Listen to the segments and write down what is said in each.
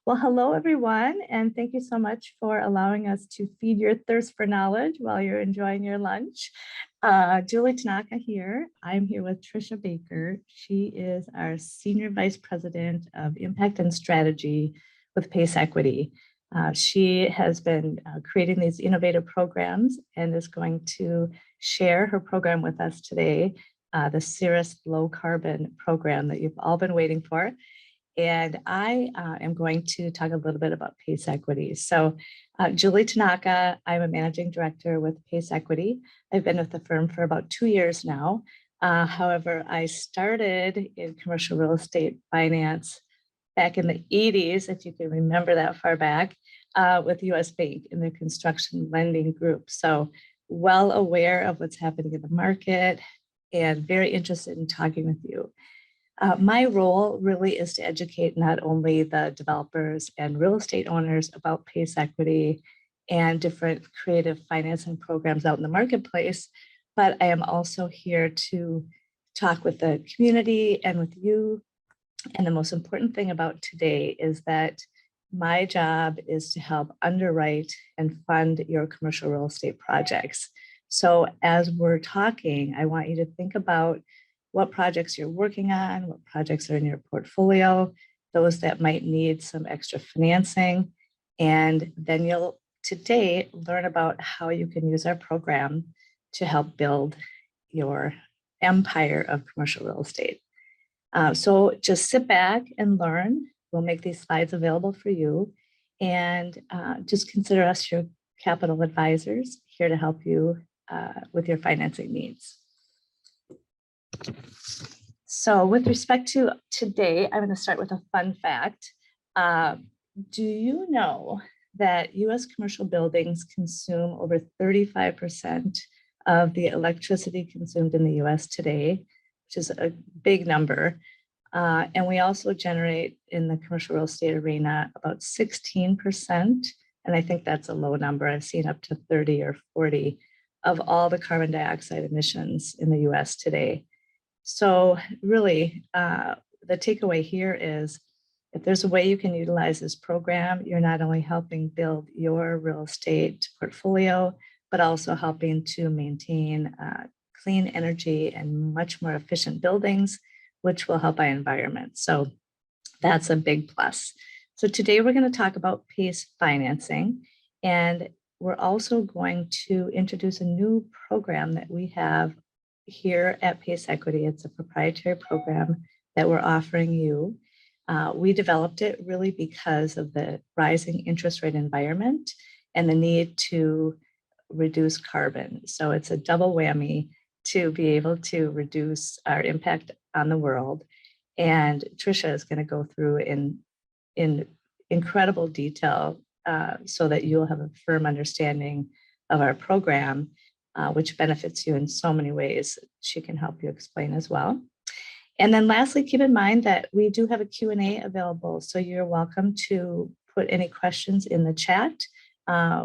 Well, hello, everyone, and thank you so much for allowing us to feed your thirst for knowledge while you're enjoying your lunch. Julie Tanaka here. I'm here with Tricia Baker. She is our Senior Vice President of Impact and Strategy with PACE Equity. She has been creating these innovative programs and is going to share her program with us today, the CIRRUS Low Carbon program that you've all been waiting for. And I am going to talk a little bit about PACE Equity. So Julie Tanaka, I'm a managing director with PACE Equity. I've been with the firm for about 2 years now. However, I started in commercial real estate finance back in the 80s, if you can remember that far back, with US Bank in the construction lending group. So well aware of what's happening in the market and very interested in talking with you. My role really is to educate not only the developers and real estate owners about PACE Equity and different creative financing programs out in the marketplace, but I am also here to talk with the community and with you. And the most important thing about today is that my job is to help underwrite and fund your commercial real estate projects. So as we're talking, I want you to think about what projects you're working on, what projects are in your portfolio, those that might need some extra financing. And then you'll today learn about how you can use our program to help build your empire of commercial real estate. So just sit back and learn. We'll make these slides available for you. And just consider us your capital advisors here to help you with your financing needs. So with respect to today, I'm going to start with a fun fact. Do you know that US commercial buildings consume over 35% of the electricity consumed in the US today, which is a big number. And we also generate in the commercial real estate arena about 16%. And I think that's a low number. I've seen up to 30 or 40 of all the carbon dioxide emissions in the US today. So really, the takeaway here is if there's a way you can utilize this program, you're not only helping build your real estate portfolio, but also helping to maintain clean energy and much more efficient buildings, which will help our environment. So that's a big plus. So today we're going to talk about PACE financing, and we're also going to introduce a new program that we have here at PACE Equity. It's a proprietary program that we're offering you. We developed it really because of the rising interest rate environment and the need to reduce carbon. So it's a double whammy to be able to reduce our impact on the world. And Tricia is going to go through in incredible detail so that you'll have a firm understanding of our program, which benefits you in so many ways. She can help you explain as well. And then lastly, keep in mind that we do have a Q&A available. So you're welcome to put any questions in the chat.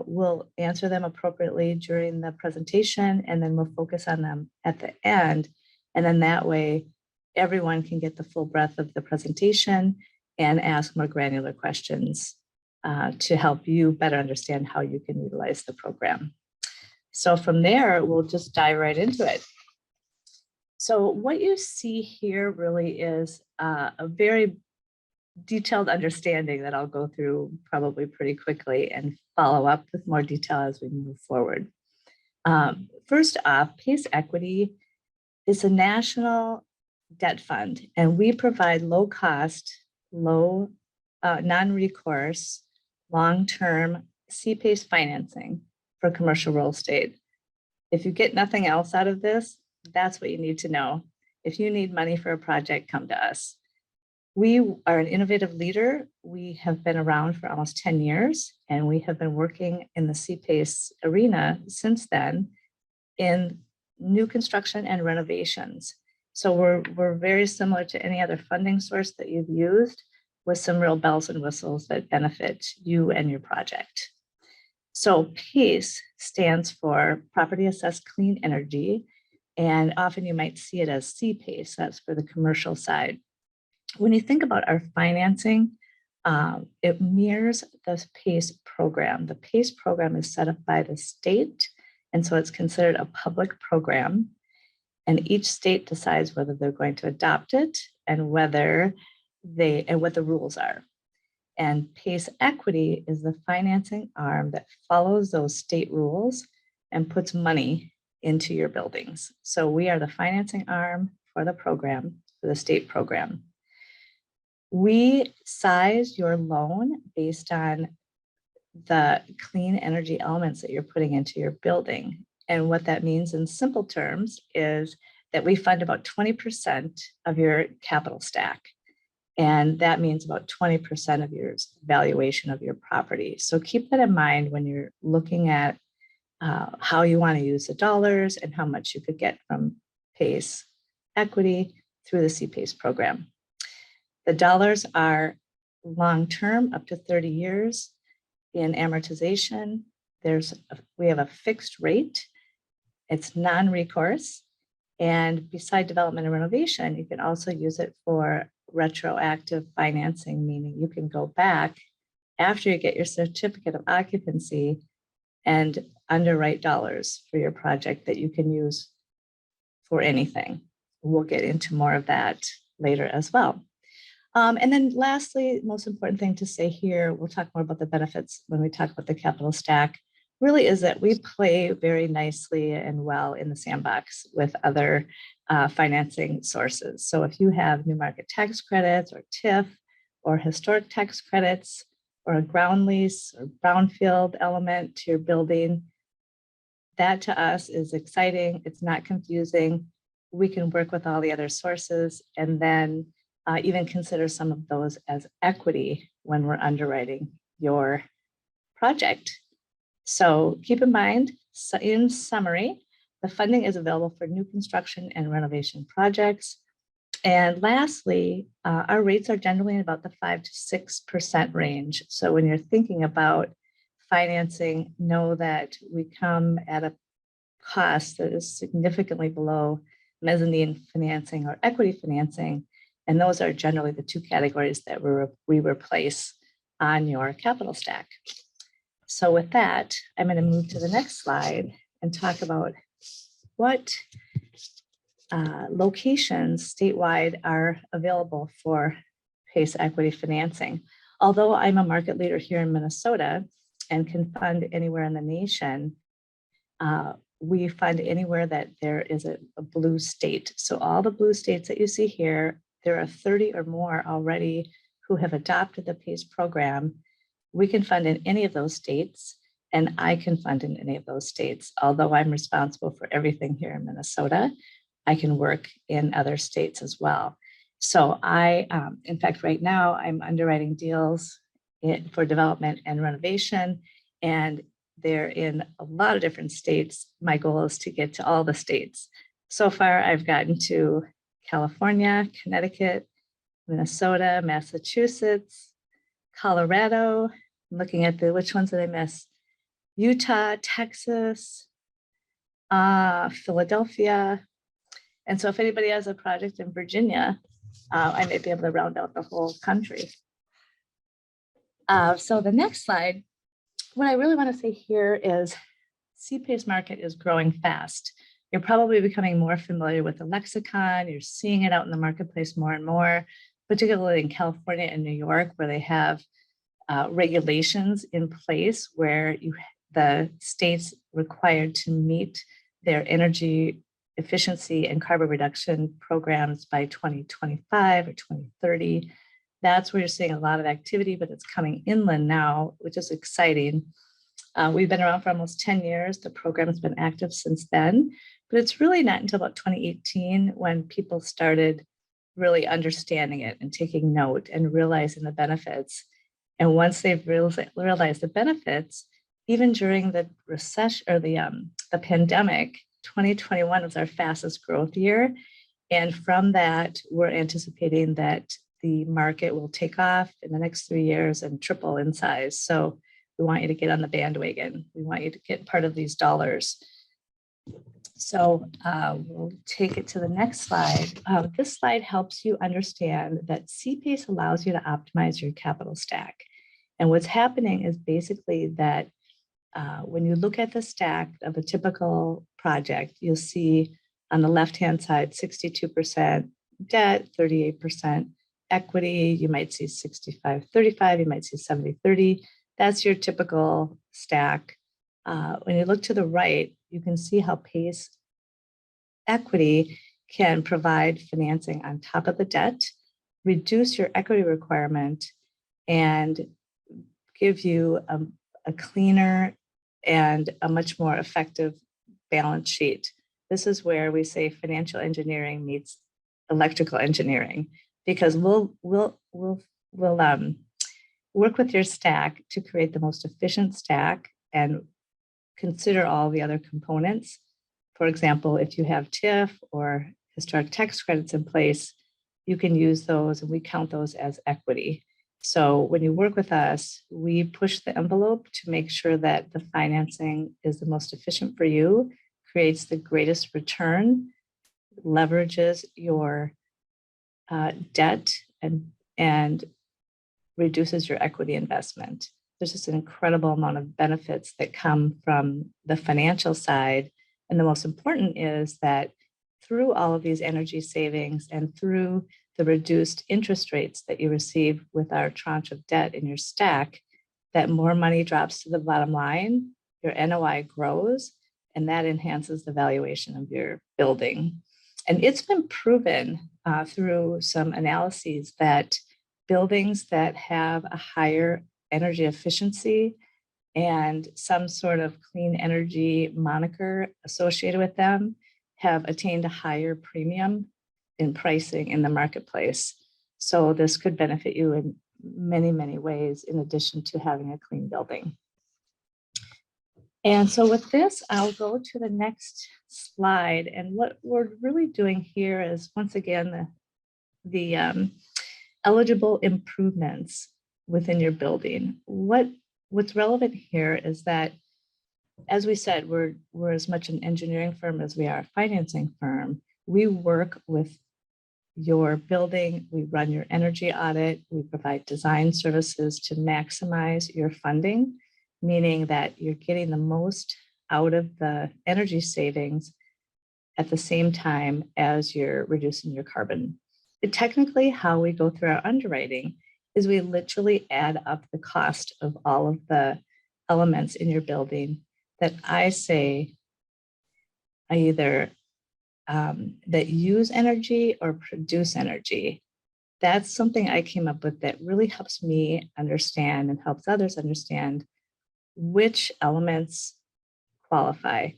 We'll answer them appropriately during the presentation, and then we'll focus on them at the end. And then that way, everyone can get the full breadth of the presentation and ask more granular questions to help you better understand how you can utilize the program. So from there, we'll just dive right into it. So what you see here really is a very detailed understanding that I'll go through probably pretty quickly and follow up with more detail as we move forward. First off, PACE Equity is a national debt fund, and we provide low cost, non-recourse, long-term CPACE financing for commercial real estate. If you get nothing else out of this, that's what you need to know. If you need money for a project, come to us. We are an innovative leader. We have been around for almost 10 years, and we have been working in the CPACE arena since then in new construction and renovations. So we're very similar to any other funding source that you've used, with some real bells and whistles that benefit you and your project. So PACE stands for Property Assessed Clean Energy, and often you might see it as CPACE, that's for the commercial side. When you think about our financing, It mirrors the PACE program. The PACE program is set up by the state, and so it's considered a public program. And each state decides whether they're going to adopt it and what the rules are. And PACE Equity is the financing arm that follows those state rules and puts money into your buildings. So we are the financing arm for the program, for the state program. We size your loan based on the clean energy elements that you're putting into your building. And what that means in simple terms is that we fund about 20% of your capital stack. And that means about 20% of your valuation of your property. So keep that in mind when you're looking at how you want to use the dollars and how much you could get from PACE Equity through the CPACE program. The dollars are long-term, up to 30 years in amortization. We have a fixed rate. It's non-recourse. And beside development and renovation, you can also use it for retroactive financing, meaning you can go back after you get your certificate of occupancy and underwrite dollars for your project that you can use for anything. We'll get into more of that later as well. And then lastly, most important thing to say here, we'll talk more about the benefits when we talk about the capital stack, really is that we play very nicely and well in the sandbox with other financing sources. So if you have new market tax credits or TIF or historic tax credits or a ground lease or brownfield element to your building, that to us is exciting. It's not confusing. We can work with all the other sources and then even consider some of those as equity when we're underwriting your project. So keep in mind, in summary, the funding is available for new construction and renovation projects. And lastly, our rates are generally in about the 5 to 6% range. So when you're thinking about financing, know that we come at a cost that is significantly below mezzanine financing or equity financing. And those are generally the two categories that we replace on your capital stack. So with that, I'm going to move to the next slide and talk about what locations statewide are available for PACE equity financing. Although I'm a market leader here in Minnesota and can fund anywhere in the nation, we fund anywhere that there is a blue state. So all the blue states that you see here, there are 30 or more already who have adopted the PACE program. We can fund in any of those states, and I can fund in any of those states. Although I'm responsible for everything here in Minnesota, I can work in other states as well. So in fact, right now I'm underwriting deals for development and renovation, and they're in a lot of different states. My goal is to get to all the states. So far, I've gotten to California, Connecticut, Minnesota, Massachusetts, Colorado. I'm looking at which ones did I miss? Utah, Texas, Philadelphia. And so if anybody has a project in Virginia, I may be able to round out the whole country. So the next slide, what I really want to say here is CPACE market is growing fast. You're probably becoming more familiar with the lexicon. You're seeing it out in the marketplace more and more, particularly in California and New York, where they have regulations in place where the states required to meet their energy efficiency and carbon reduction programs by 2025 or 2030. That's where you're seeing a lot of activity, but it's coming inland now, which is exciting. We've been around for almost 10 years. The program has been active since then, but it's really not until about 2018 when people started really understanding it and taking note and realizing the benefits. And once they've realized the benefits, even during the recession or the pandemic, 2021 was our fastest growth year. And from that, we're anticipating that the market will take off in the next 3 years and triple in size. So we want you to get on the bandwagon. We want you to get part of these dollars. So we'll take it to the next slide. This slide helps you understand that CPACE allows you to optimize your capital stack. And what's happening is basically that when you look at the stack of a typical project, you'll see on the left-hand side, 62% debt, 38% equity. You might see 65-35, you might see 70-30. That's your typical stack. When you look to the right, you can see how PACE equity can provide financing on top of the debt, reduce your equity requirement, and give you a cleaner and a much more effective balance sheet. This is where we say financial engineering meets electrical engineering, because we'll work with your stack to create the most efficient stack and consider all the other components. For example, if you have TIF or historic tax credits in place, you can use those and we count those as equity. So when you work with us, we push the envelope to make sure that the financing is the most efficient for you, creates the greatest return, leverages your debt, and reduces your equity investment. There's just an incredible amount of benefits that come from the financial side. And the most important is that through all of these energy savings and through the reduced interest rates that you receive with our tranche of debt in your stack, that more money drops to the bottom line, your NOI grows, and that enhances the valuation of your building. And it's been proven through some analyses that buildings that have a higher energy efficiency and some sort of clean energy moniker associated with them have attained a higher premium in pricing in the marketplace. So this could benefit you in many, many ways, in addition to having a clean building. And so with this, I'll go to the next slide. And what we're really doing here is, once again, the eligible improvements within your building. What's relevant here is that, as we said, we're as much an engineering firm as we are a financing firm. We work with your building, we run your energy audit, we provide design services to maximize your funding, meaning that you're getting the most out of the energy savings at the same time as you're reducing your carbon. Technically, how we go through our underwriting is we literally add up the cost of all of the elements in your building that I say either that use energy or produce energy. That's something I came up with that really helps me understand and helps others understand which elements qualify.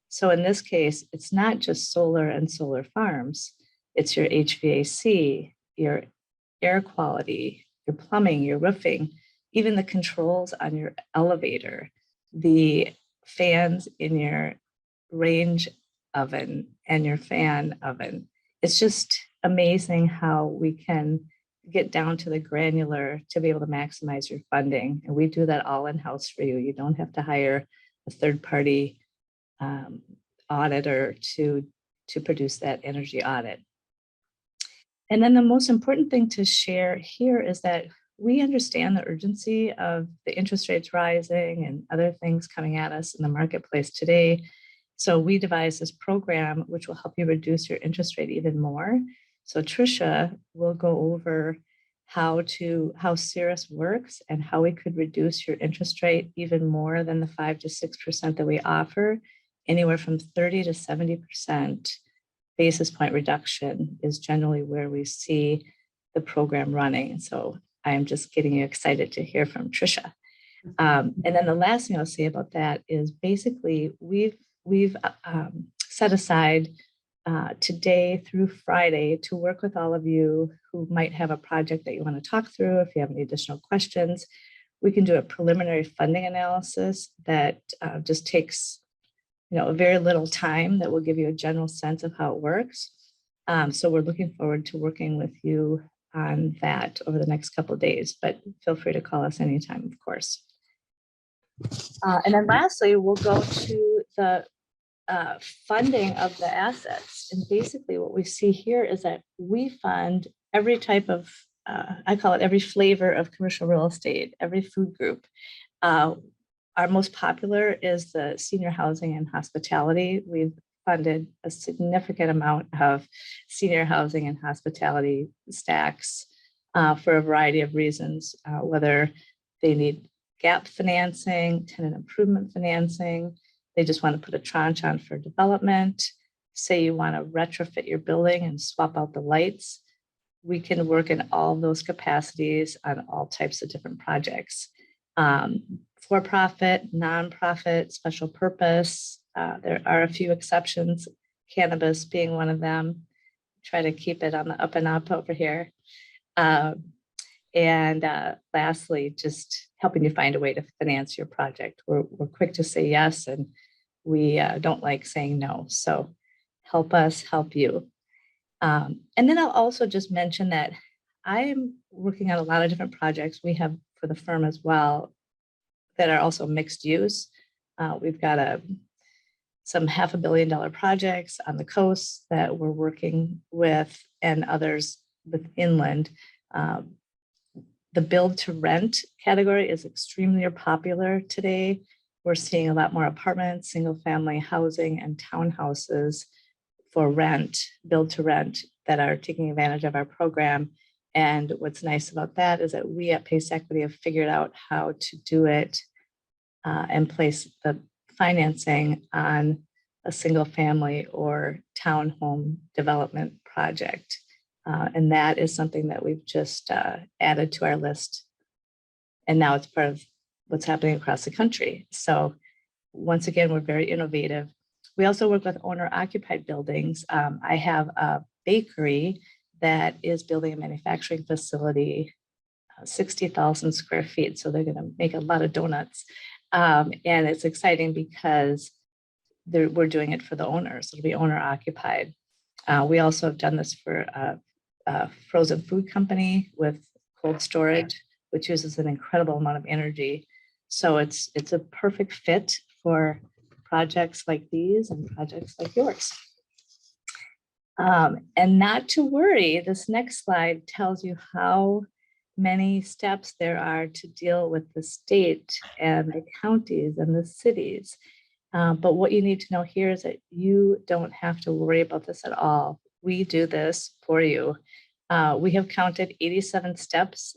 So in this case, it's not just solar and solar farms. It's your HVAC, your air quality, your plumbing, your roofing, even the controls on your elevator, the fans in your range oven and your fan oven. It's just amazing how we can get down to the granular to be able to maximize your funding. And we do that all in-house for you. You don't have to hire a third-party auditor to produce that energy audit. And then the most important thing to share here is that we understand the urgency of the interest rates rising and other things coming at us in the marketplace today. So we devised this program which will help you reduce your interest rate even more. So Tricia will go over how CIRRUS works and how we could reduce your interest rate even more than the 5 to 6% that we offer. Anywhere from 30 to 70% basis point reduction is generally where we see the program running. So I'm just getting you excited to hear from Tricia. And then the last thing I'll say about that is basically we've set aside today through Friday to work with all of you who might have a project that you want to talk through. If you have any additional questions, we can do a preliminary funding analysis that just takes a very little time that will give you a general sense of how it works. So we're looking forward to working with you on that over the next couple of days, but feel free to call us anytime, of course. And then lastly, we'll go to the funding of the assets. And basically what we see here is that we fund every type of, I call it every flavor of commercial real estate, every food group. Our most popular is the senior housing and hospitality. We've funded a significant amount of senior housing and hospitality stacks for a variety of reasons, whether they need gap financing, tenant improvement financing, they just want to put a tranche on for development. Say you want to retrofit your building and swap out the lights. We can work in all of those capacities on all types of different projects. For-profit, nonprofit, special purpose. There are a few exceptions, cannabis being one of them. Try to keep it on the up and up over here. And lastly, just helping you find a way to finance your project. We're quick to say yes, and we don't like saying no. So help us help you. And then I'll also just mention that I'm working on a lot of different projects we have for the firm as well that are also mixed use. We've got some $500 million projects on the coast that we're working with, and others with inland. The build to rent category is extremely popular today. We're seeing a lot more apartments, single family housing, and townhouses for rent, build to rent, that are taking advantage of our program. And what's nice about that is that we at Pace Equity have figured out how to do it and place the financing on a single family or townhome development project. And that is something that we've just added to our list. And now it's part of what's happening across the country. So once again, we're very innovative. We also work with owner-occupied buildings. I have a bakery that is building a manufacturing facility, 60,000 square feet. So they're going to make a lot of donuts. And it's exciting because we're doing it for the owners. It'll be owner-occupied. We also have done this for a frozen food company with cold storage, which uses an incredible amount of energy. So it's a perfect fit for projects like these and projects like yours. And not to worry, this next slide tells you how many steps there are to deal with the state and the counties and the cities. But what you need to know here is that you don't have to worry about this at all. We do this for you. We have counted 87 steps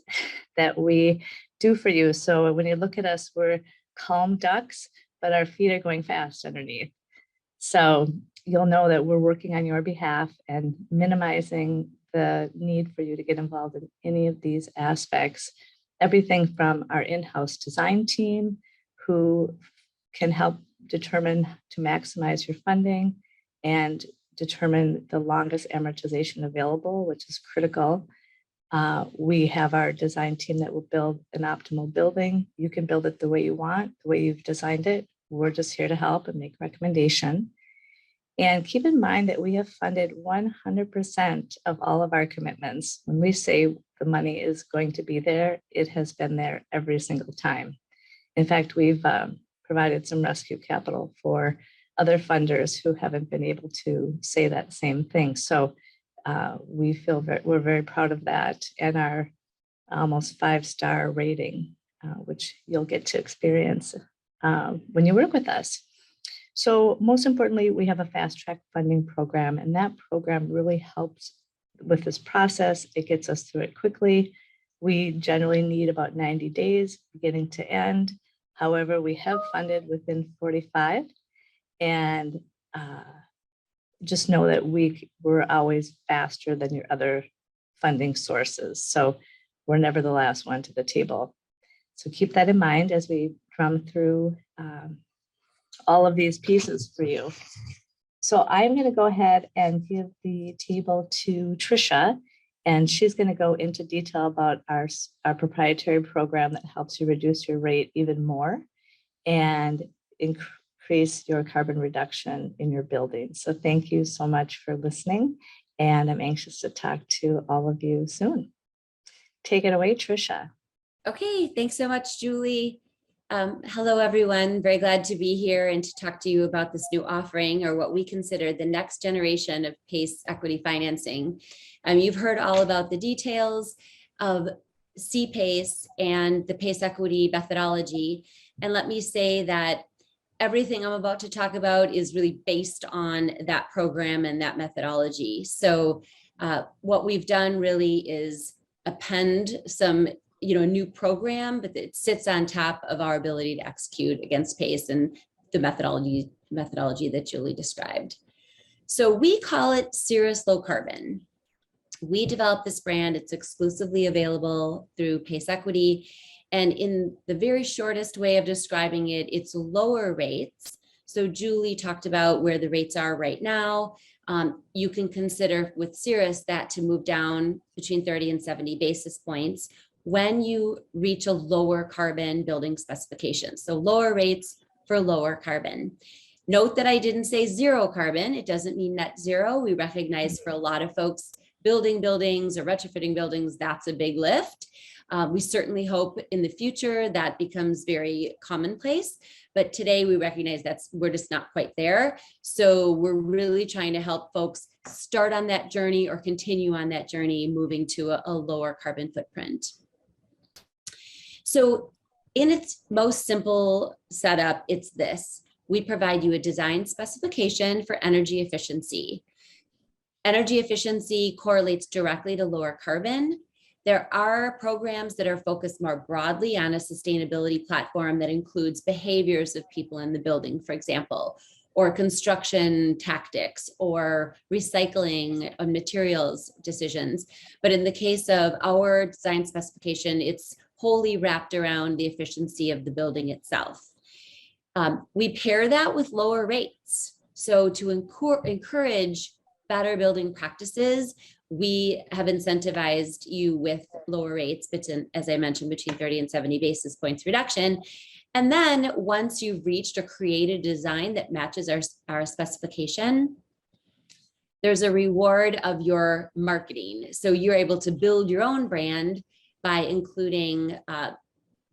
that we do for you. So when you look at us, we're calm ducks, but our feet are going fast underneath. So you'll know that we're working on your behalf and minimizing the need for you to get involved in any of these aspects. Everything from our in-house design team, who can help determine to maximize your funding and determine the longest amortization available, which is critical. We have our design team that will build an optimal building. You can build it the way you want, the way you've designed it. We're just here to help and make recommendation. And keep in mind that we have funded 100% of all of our commitments. When we say the money is going to be there, it has been there every single time. In fact, we've provided some rescue capital for other funders who haven't been able to say that same thing. So we feel we're very proud of that, and our almost 5-star rating, which you'll get to experience when you work with us. So most importantly, we have a fast track funding program, and that program really helps with this process. It gets us through it quickly. We generally need about 90 days beginning to end. However, we have funded within 45, and just know that we're always faster than your other funding sources. So we're never the last one to the table. So keep that in mind as we drum through all of these pieces for you. So I'm going to go ahead and give the table to Tricia, and she's going to go into detail about our proprietary program that helps you reduce your rate even more and increase your carbon reduction in your building. So thank you so much for listening, and I'm anxious to talk to all of you soon. Take it away, Tricia. Okay, thanks so much, Julie. Hello, everyone. Very glad to be here and to talk to you about this new offering, or what we consider the next generation of PACE equity financing. You've heard all about the details of CPACE and the PACE equity methodology. And let me say that everything I'm about to talk about is really based on that program and that methodology. So what we've done really is append some new program, but it sits on top of our ability to execute against PACE and the methodology that Julie described. So we call it CIRRUS Low Carbon. We developed this brand. It's exclusively available through PACE Equity. And in the very shortest way of describing it, it's lower rates. So Julie talked about where the rates are right now. You can consider with CIRRUS that to move down between 30 and 70 basis points when you reach a lower carbon building specification. So lower rates for lower carbon. Note that I didn't say zero carbon. It doesn't mean net zero. We recognize for a lot of folks, building buildings or retrofitting buildings, that's a big lift. We certainly hope in the future that becomes very commonplace, but today we recognize we're just not quite there. So we're really trying to help folks start on that journey or continue on that journey, moving to a lower carbon footprint. So in its most simple setup, it's this. We provide you a design specification for energy efficiency. Energy efficiency correlates directly to lower carbon. There are programs that are focused more broadly on a sustainability platform that includes behaviors of people in the building, for example, or construction tactics or recycling of materials decisions. But in the case of our design specification, it's wholly wrapped around the efficiency of the building itself. We pair that with lower rates. So to encourage better building practices, we have incentivized you with lower rates, but as I mentioned, between 30 and 70 basis points reduction. And then once you've reached or created a design that matches our specification, there's a reward of your marketing. So you're able to build your own brand by including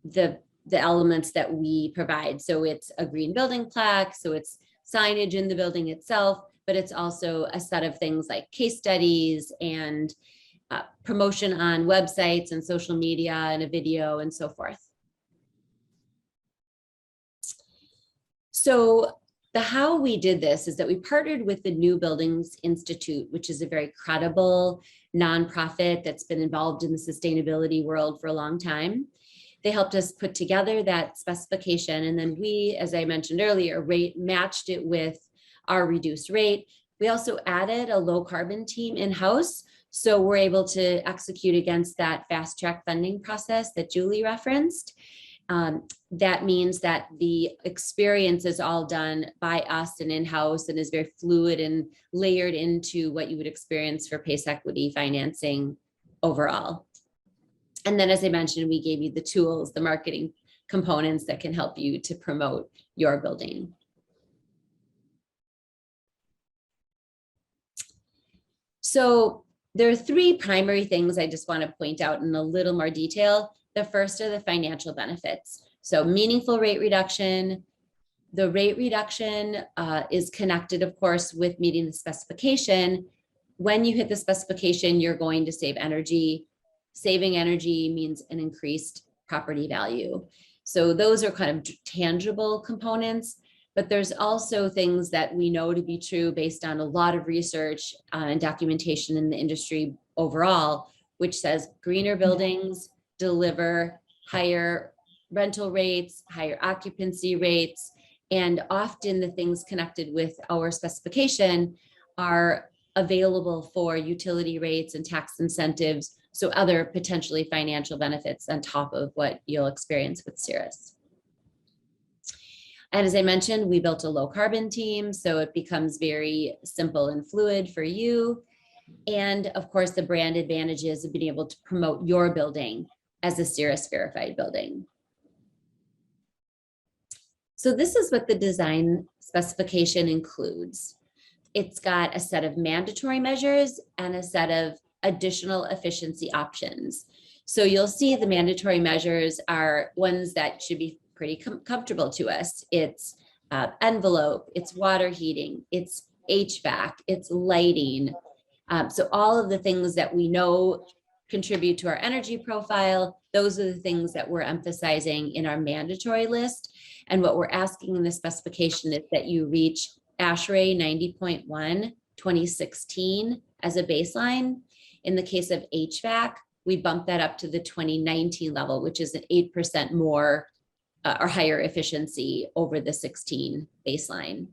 the elements that we provide. So it's a green building plaque, so it's signage in the building itself, but it's also a set of things like case studies and promotion on websites and social media and a video and so forth. So how we did this is that we partnered with the New Buildings Institute, which is a very credible nonprofit that's been involved in the sustainability world for a long time. They helped us put together that specification, and then we, as I mentioned earlier, matched it with our reduced rate. We also added a low carbon team in-house, so we're able to execute against that fast track funding process that Julie referenced. That means that the experience is all done by us and in-house and is very fluid and layered into what you would experience for PACE equity financing overall. And then, as I mentioned, we gave you the tools, the marketing components that can help you to promote your building. So there are three primary things I just want to point out in a little more detail. The first are the financial benefits. So meaningful rate reduction. The rate reduction is connected, of course, with meeting the specification. When you hit the specification, you're going to save energy. Saving energy means an increased property value. So those are kind of tangible components, but there's also things that we know to be true based on a lot of research and documentation in the industry overall, which says greener buildings deliver higher rental rates, higher occupancy rates, and often the things connected with our specification are available for utility rates and tax incentives, so other potentially financial benefits on top of what you'll experience with CIRRUS. And as I mentioned, we built a low carbon team, so it becomes very simple and fluid for you. And of course, the brand advantages of being able to promote your building as a CIRRUS verified building. So this is what the design specification includes. It's got a set of mandatory measures and a set of additional efficiency options. So you'll see the mandatory measures are ones that should be pretty comfortable to us. It's envelope, it's water heating, it's HVAC, it's lighting. So all of the things that we know contribute to our energy profile, those are the things that we're emphasizing in our mandatory list. And what we're asking in the specification is that you reach ASHRAE 90.1 2016 as a baseline. In the case of HVAC, we bumped that up to the 2019 level, which is an 8% more or higher efficiency over the 16 baseline.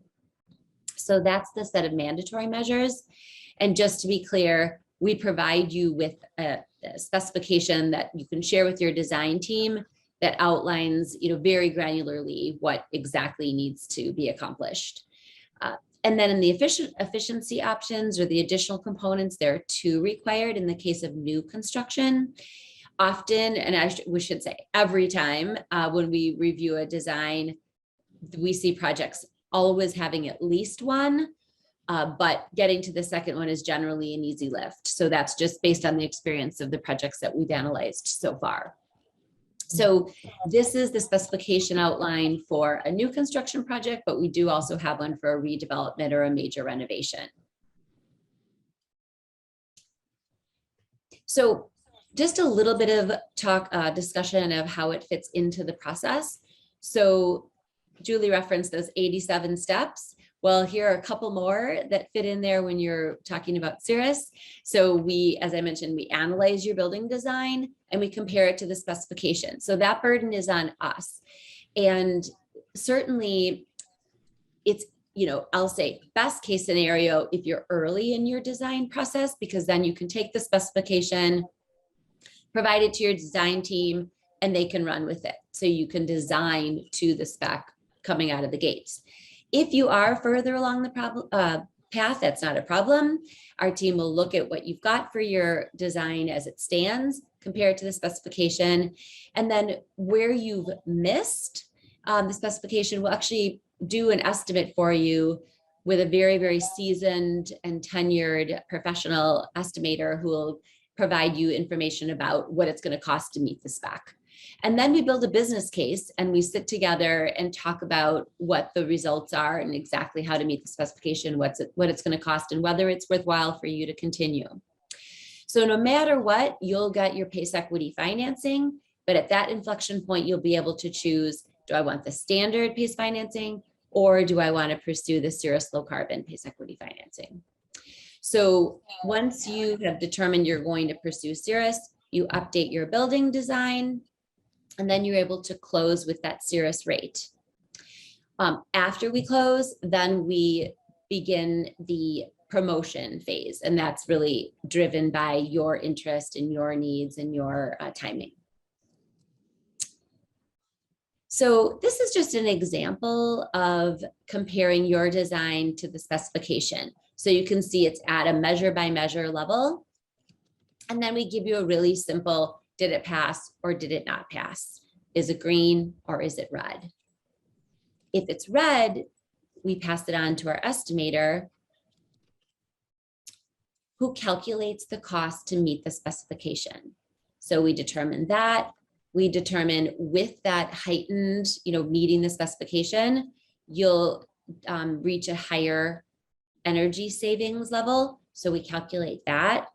So that's the set of mandatory measures. And just to be clear, we provide you with a specification that you can share with your design team that outlines, very granularly what exactly needs to be accomplished. And then in the efficiency options or the additional components, there are 2 required in the case of new construction. Often, and we should say every time when we review a design, we see projects always having at least one, but getting to the second one is generally an easy lift. So that's just based on the experience of the projects that we've analyzed so far. So this is the specification outline for a new construction project, but we do also have one for a redevelopment or a major renovation. So just a little bit of discussion of how it fits into the process. So Julie referenced those 87 steps. Well, here are a couple more that fit in there when you're talking about CIRRUS. So we, as I mentioned, we analyze your building design and we compare it to the specification. So that burden is on us. And certainly it's, I'll say best case scenario if you're early in your design process, because then you can take the specification, provide it to your design team, and they can run with it. So you can design to the spec coming out of the gates. If you are further along the path, that's not a problem. Our team will look at what you've got for your design as it stands, compare it to the specification, and then where you've missed the specification, we'll actually do an estimate for you with a very, very seasoned and tenured professional estimator who will provide you information about what it's going to cost to meet the spec. And then we build a business case and we sit together and talk about what the results are and exactly how to meet the specification, what it's going to cost, and whether it's worthwhile for you to continue. So no matter what, you'll get your PACE equity financing, but at that inflection point, you'll be able to choose, do I want the standard PACE financing, or do I want to pursue the CIRRUS Low Carbon PACE equity financing? So once you have determined you're going to pursue CIRRUS, you update your building design, and then you're able to close with that CIRRUS rate. After we close, then we begin the promotion phase, and that's really driven by your interest and your needs and your timing. So this is just an example of comparing your design to the specification. So you can see it's at a measure by measure level. And then we give you a really simple, did it pass or did it not pass? Is it green or is it red? If it's red, we pass it on to our estimator who calculates the cost to meet the specification. So we determine that. We determine with that heightened, meeting the specification, you'll reach a higher energy savings level. So we calculate that.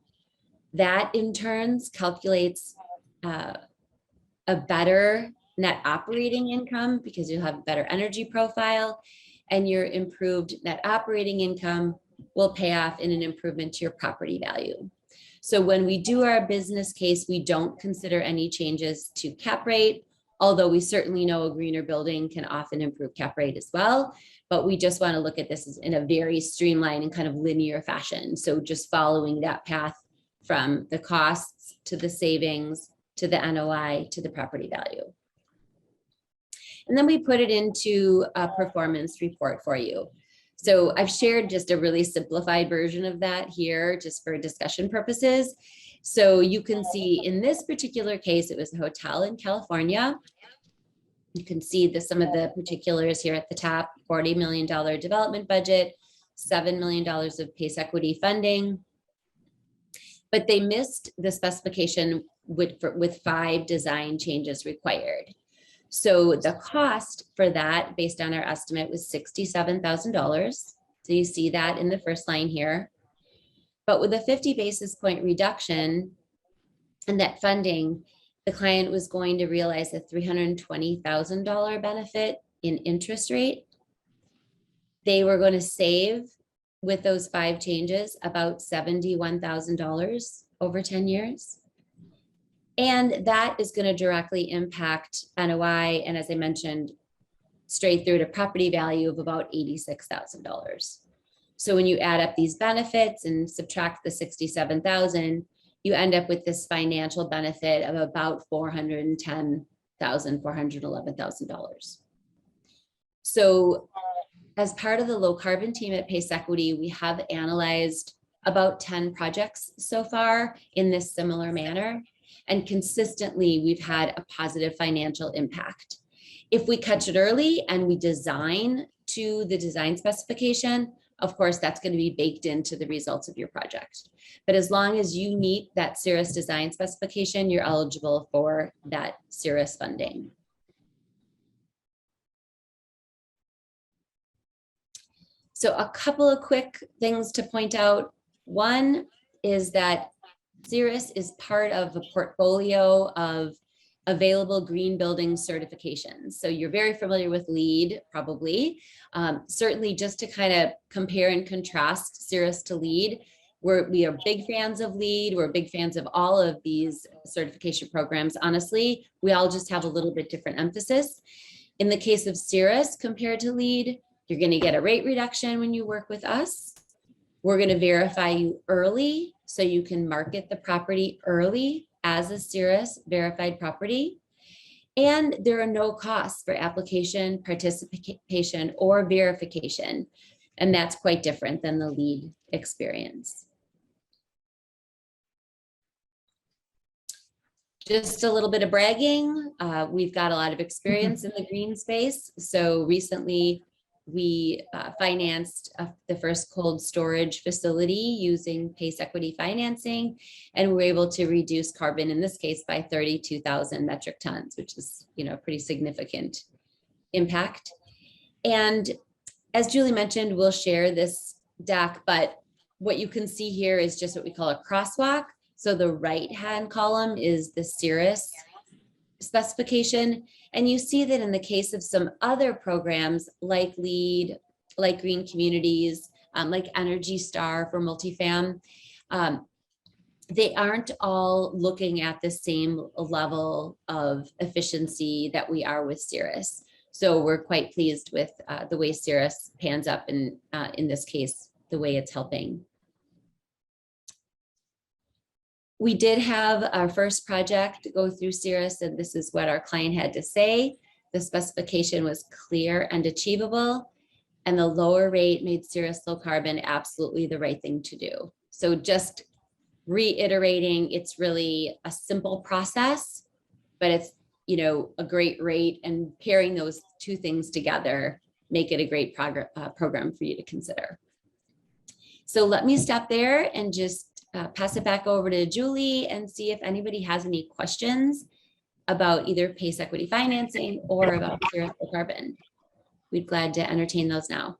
That in turn calculates a better net operating income because you'll have a better energy profile, and your improved net operating income will pay off in an improvement to your property value. So when we do our business case, we don't consider any changes to cap rate, although we certainly know a greener building can often improve cap rate as well. But we just want to look at this in a very streamlined and kind of linear fashion. So just following that path from the costs to the savings to the NOI to the property value. And then we put it into a performance report for you. So I've shared just a really simplified version of that here just for discussion purposes. So you can see in this particular case, it was a hotel in California. You can see some of the particulars here at the top: $40 million development budget, $7 million of PACE equity funding. But they missed the specification with 5 design changes required. So the cost for that, based on our estimate, was $67,000. So you see that in the first line here. But with a 50 basis point reduction in that funding, the client was going to realize a $320,000 benefit in interest rate. They were going to save, with those 5 changes, about $71,000 over 10 years. And that is going to directly impact NOI, and as I mentioned, straight through to property value of about $86,000. So when you add up these benefits and subtract the $67,000, you end up with this financial benefit of about $410,000, $411,000. So as part of the low carbon team at Pace Equity, we have analyzed about 10 projects so far in this similar manner. And consistently, we've had a positive financial impact. If we catch it early and we design to the design specification, of course, that's going to be baked into the results of your project. But as long as you meet that CIRRUS design specification, you're eligible for that CIRRUS funding. So a couple of quick things to point out. One is that CIRRUS is part of a portfolio of available green building certifications. So you're very familiar with LEED, probably. Certainly just to kind of compare and contrast CIRRUS to LEED, we are big fans of LEED. We're big fans of all of these certification programs. Honestly, we all just have a little bit different emphasis. In the case of CIRRUS compared to LEED, you're going to get a rate reduction when you work with us. We're going to verify you early so you can market the property early as a CIRRUS verified property. And there are no costs for application, participation, or verification. And that's quite different than the LEED experience. Just a little bit of bragging. We've got a lot of experience in the green space. So recently, we financed the first cold storage facility using Pace Equity financing, and we were able to reduce carbon, in this case, by 32,000 metric tons, which is, a pretty significant impact. And as Julie mentioned, we'll share this deck, but what you can see here is just what we call a crosswalk. So the right-hand column is the CIRRUS specification. And you see that in the case of some other programs like LEED, like Green Communities, like Energy Star for multifam, they aren't all looking at the same level of efficiency that we are with CIRRUS. So we're quite pleased with the way CIRRUS pans up, and in this case, the way it's helping. We did have our first project go through CIRRUS, and this is what our client had to say. The specification was clear and achievable, and the lower rate made CIRRUS Low Carbon absolutely the right thing to do. So just reiterating, it's really a simple process, but it's, a great rate, and pairing those two things together make it a great program for you to consider. So let me stop there and just pass it back over to Julie and see if anybody has any questions about either Pace Equity financing or about CIRRUS Low Carbon. We'd be glad to entertain those now.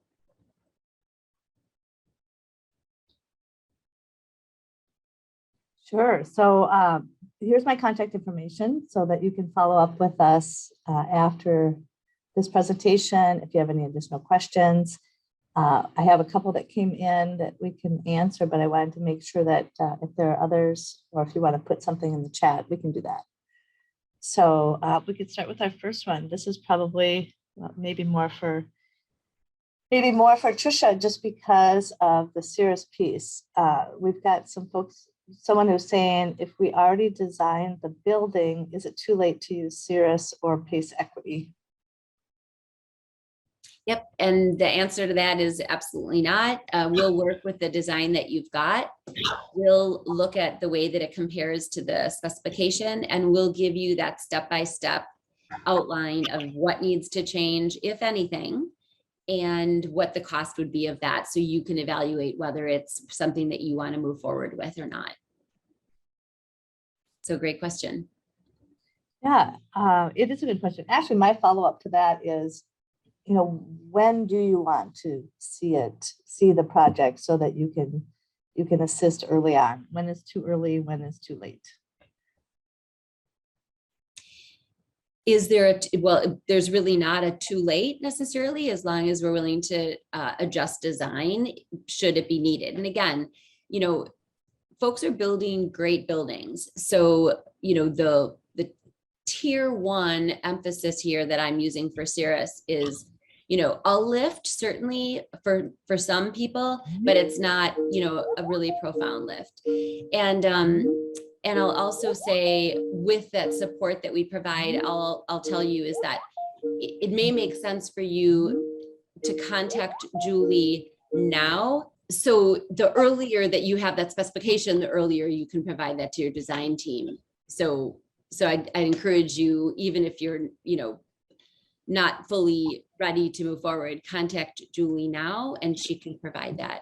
Sure. So here's my contact information so that you can follow up with us after this presentation if you have any additional questions. I have a couple that came in that we can answer, but I wanted to make sure that if there are others, or if you want to put something in the chat, we can do that. So we could start with our first one. This is probably maybe more for Tricia, just because of the CIRRUS piece. We've got someone who's saying, if we already designed the building, is it too late to use CIRRUS or Pace Equity? Yep, and the answer to that is absolutely not. We'll work with the design that you've got. We'll look at the way that it compares to the specification, and we'll give you that step-by-step outline of what needs to change, if anything, and what the cost would be of that, so you can evaluate whether it's something that you want to move forward with or not. So great question. Yeah, it is a good question. Actually, my follow-up to that is, when do you want to see the project so that you can assist early on? When is too early? When is too late? Is there well, there's really not a too late necessarily, as long as we're willing to adjust design should it be needed. And again, folks are building great buildings. So, the tier one emphasis here that I'm using for CIRRUS is, a lift certainly for some people, but it's not, a really profound lift. And I'll also say, with that support that we provide, I'll tell you is that it may make sense for you to contact Julie now. So the earlier that you have that specification, the earlier you can provide that to your design team. So I encourage you, even if you're, not fully ready to move forward, contact Julie now and she can provide that.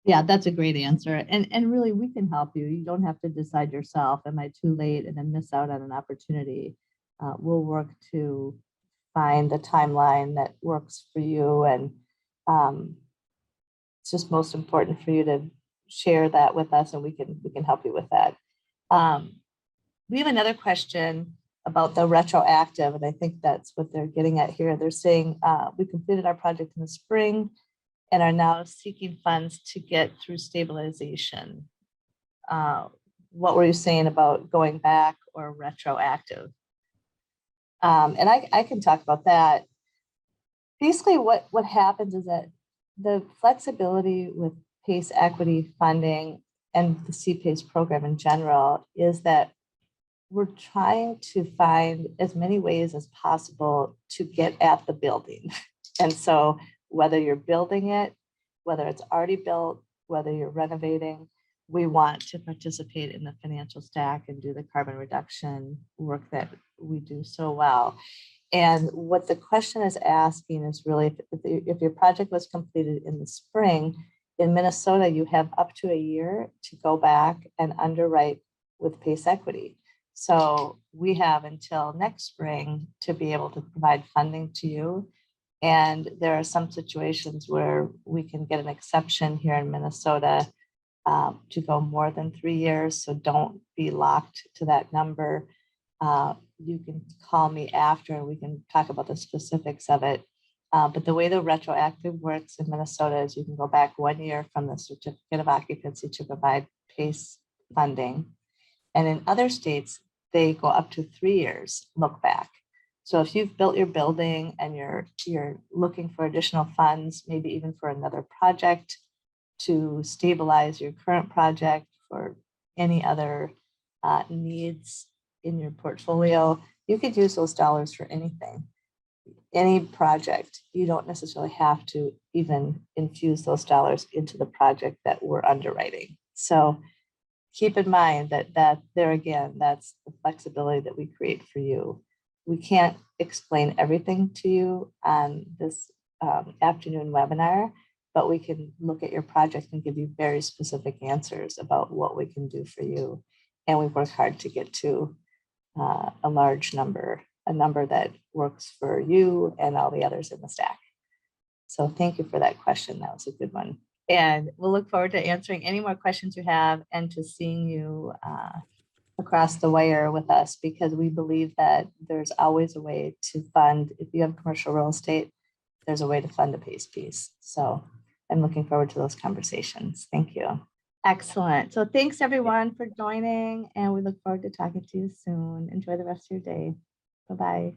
Yeah, that's a great answer. And really, we can help you. You don't have to decide yourself, am I too late, and then miss out on an opportunity. We'll work to find the timeline that works for you. And it's just most important for you to share that with us, and we can help you with that. We have another question about the retroactive, and I think that's what they're getting at here. They're saying we completed our project in the spring and are now seeking funds to get through stabilization. What were you saying about going back or retroactive? And I can talk about that. Basically, what happens is that the flexibility with PACE equity funding and the CPACE program in general is that we're trying to find as many ways as possible to get at the building. And so whether you're building it, whether it's already built, whether you're renovating, we want to participate in the financial stack and do the carbon reduction work that we do so well. And what the question is asking is really, if your project was completed in the spring, in Minnesota, you have up to a year to go back and underwrite with PACE equity. So we have until next spring to be able to provide funding to you. And there are some situations where we can get an exception here in Minnesota to go more than 3 years. So don't be locked to that number. You can call me after and we can talk about the specifics of it. But the way the retroactive works in Minnesota is you can go back 1 year from the certificate of occupancy to provide PACE funding. And in other states, they go up to 3 years, look back. So if you've built your building and you're looking for additional funds, maybe even for another project to stabilize your current project for any other needs in your portfolio, you could use those dollars for anything, any project. You don't necessarily have to even infuse those dollars into the project that we're underwriting. So keep in mind that there again, that's the flexibility that we create for you. We can't explain everything to you on this afternoon webinar, but we can look at your project and give you very specific answers about what we can do for you. And we work hard to get to a large number, a number that works for you and all the others in the stack. So thank you for that question. That was a good one. And we'll look forward to answering any more questions you have and to seeing you across the wire with us, because we believe that there's always a way to fund. If you have commercial real estate, there's a way to fund a PACE piece. So I'm looking forward to those conversations. Thank you. Excellent. So thanks everyone for joining, and we look forward to talking to you soon. Enjoy the rest of your day. Bye-bye.